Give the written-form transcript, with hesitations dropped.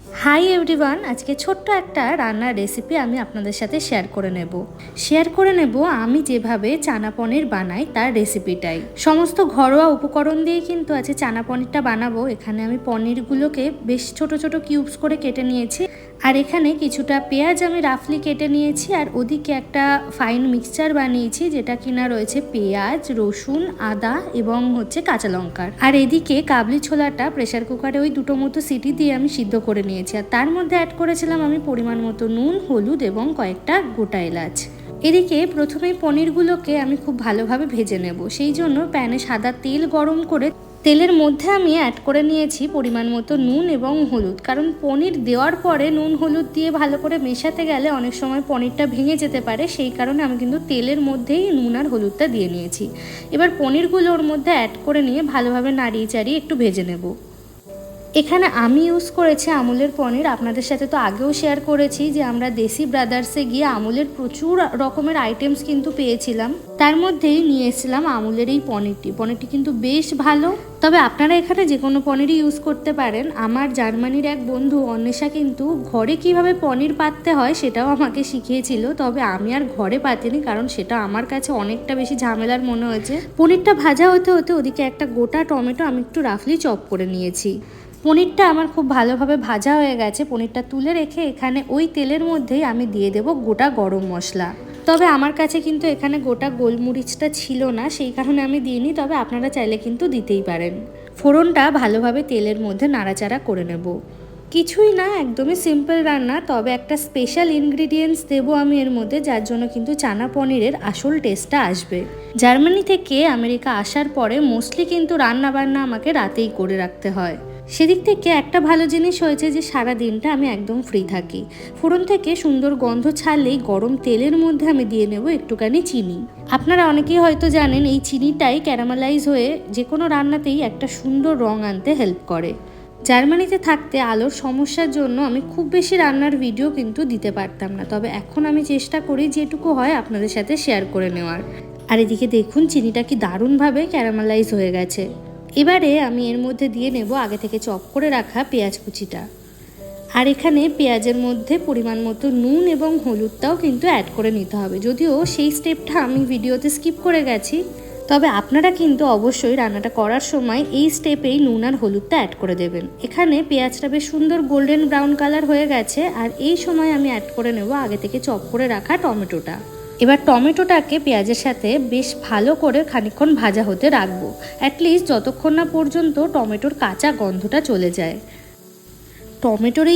Hi everyone, আজকে ছোট্ট একটা রান্নার রেসিপি আমি আপনাদের সাথে শেয়ার করে নেব আমি যেভাবে চানা পনির বানাই তার রেসিপিটাই। সমস্ত ঘরোয়া উপকরণ দিয়ে কিন্তু আজকে চানা পনিরটা বানাবো। এখানে আমি পনিরগুলোকে বেশ ছোট ছোট কিউবস করে কেটে নিয়েছি, আর এখানে কিছুটা পেঁয়াজ আমি রাফলি কেটে নিয়েছি, আর ওদিকে একটা ফাইন মিক্সচার বানিয়েছি যেটা কিনা রয়েছে পেঁয়াজ, রসুন, আদা এবং কাঁচা লঙ্কার। আর এদিকে কাবলি ছোলাটা প্রেসার কুকারে ওই দুটো মতো সিটি দিয়ে আমি সিদ্ধ করে নিয়েছি, আর তার মধ্যে অ্যাড করেছিলাম আমি পরিমাণ মতো নুন, হলুদ এবং কয়েকটা গোটা এলাচ। এদিকে প্রথমেই পনিরগুলোকে আমি খুব ভালোভাবে ভেজে নেব, সেই জন্য প্যানে সাদা তেল গরম করে তেলের মধ্যে আমি অ্যাড করে নিয়েছি পরিমাণ মতো নুন এবং হলুদ, কারণ পনির দেওয়ার পরে নুন হলুদ দিয়ে ভালো করে মেশাতে গেলে অনেক সময় পনিরটা ভেঙে যেতে পারে, সেই কারণে আমি কিন্তু তেলের মধ্যেই নুন আর হলুদটা দিয়ে নিয়েছি। এবার পনিরগুলো ওর মধ্যে অ্যাড করে নিয়ে ভালোভাবে নাড়িয়ে চাড়িয়ে একটু ভেজে নেব। এখানে আমি ইউজ করেছি আমুলের পনির। আপনাদের সাথে তো আগেও শেয়ার করেছি যে আমরা দেশি ব্রাদার্সে গিয়ে আমুলের প্রচুর রকমের আইটেমস কিন্তু পেয়েছিলাম, তার মধ্যেই নিয়ে এসেছিলাম আমুলের এই পনিরটি কিন্তু বেশ ভালো। তবে আপনারা এখানে যে কোনো পনিরই ইউজ করতে পারেন। আমার জার্মানির এক বন্ধু অন্বেষা কিন্তু ঘরে কিভাবে পনির পাততে হয় সেটাও আমাকে শিখিয়েছিল, তবে আমি আর ঘরে পাতিনি কারণ সেটা আমার কাছে অনেকটা বেশি ঝামেলার মনে হয়েছে। পনিরটা ভাজা হতে হতে ওদিকে একটা গোটা টমেটো আমি একটু রাফলি চপ করে নিয়েছি। পনিরটা আমার খুব ভালোভাবে ভাজা হয়ে গেছে। পনিরটা তুলে রেখে এখানে ওই তেলের মধ্যেই আমি দিয়ে দেব গোটা গরম মশলা। তবে আমার কাছে কিন্তু এখানে গোটা গোলমরিচটা ছিল না, সেই কারণে আমি দিইনি, তবে আপনারা চাইলে কিন্তু দিতেই পারেন। ফোড়নটা ভালোভাবে তেলের মধ্যে নাড়াচাড়া করে নেব। কিছুই না, একদমই সিম্পল রান্না, তবে একটা স্পেশাল ইনগ্রিডিয়েন্টস দেবো আমি এর মধ্যে, যার জন্য কিন্তু চানা পনিরের আসল টেস্টটা আসবে। জার্মানি থেকে আমেরিকা আসার পরে মোস্টলি কিন্তু রান্না বান্না আমাকে রাতেই করে রাখতে হয়। সেদিক থেকে একটা ভালো জিনিস হয়েছে যে সারা দিনটা আমি একদম ফ্রি থাকি। ফোড়ন থেকে সুন্দর গন্ধ ছাড়লেই গরম তেলের মধ্যে আমি দিয়ে নেব একটুখানি চিনি। আপনারা অনেকেই হয়তো জানেন এই চিনিটাই ক্যারামেলাইজ হয়ে যে কোনো রান্নাতেই একটা সুন্দর রং আনতে হেল্প করে। জার্মানিতে থাকতে আলোর সমস্যার জন্য আমি খুব বেশি রান্নার ভিডিও কিন্তু দিতে পারতাম না, তবে এখন আমি চেষ্টা করি যেটুকু হয় আপনাদের সাথে শেয়ার করে নেওয়ার। আর এদিকে দেখুন চিনিটা কি দারুণভাবে ক্যারামেলাইজ হয়ে গেছে। এবারে আমি এর মধ্যে দিয়ে নেব আগে থেকে চপ করে রাখা পেঁয়াজ কুচিটা, আর এখানে পেঁয়াজের মধ্যে পরিমাণ মতো নুন এবং হলুদটাও কিন্তু অ্যাড করে নিতে হবে। যদিও সেই স্টেপটা আমি ভিডিওতে স্কিপ করে গেছি, তবে আপনারা কিন্তু অবশ্যই রান্নাটা করার সময় এই স্টেপেই নুন আর হলুদটা অ্যাড করে দেবেন। এখানে পেঁয়াজটা বেশ সুন্দর গোল্ডেন ব্রাউন কালার হয়ে গেছে, আর এই সময় আমি অ্যাড করে নেব আগে থেকে চপ করে রাখা টমেটোটা। এবার টমেটোটাকে পেঁয়াজের সাথে বেশ ভালো করে খানিকক্ষণ ভাজা হতে রাখবো, অ্যাটলিস্ট যতক্ষণ না পর্যন্ত টমেটোর কাঁচা গন্ধটা চলে যায়। টমেটোর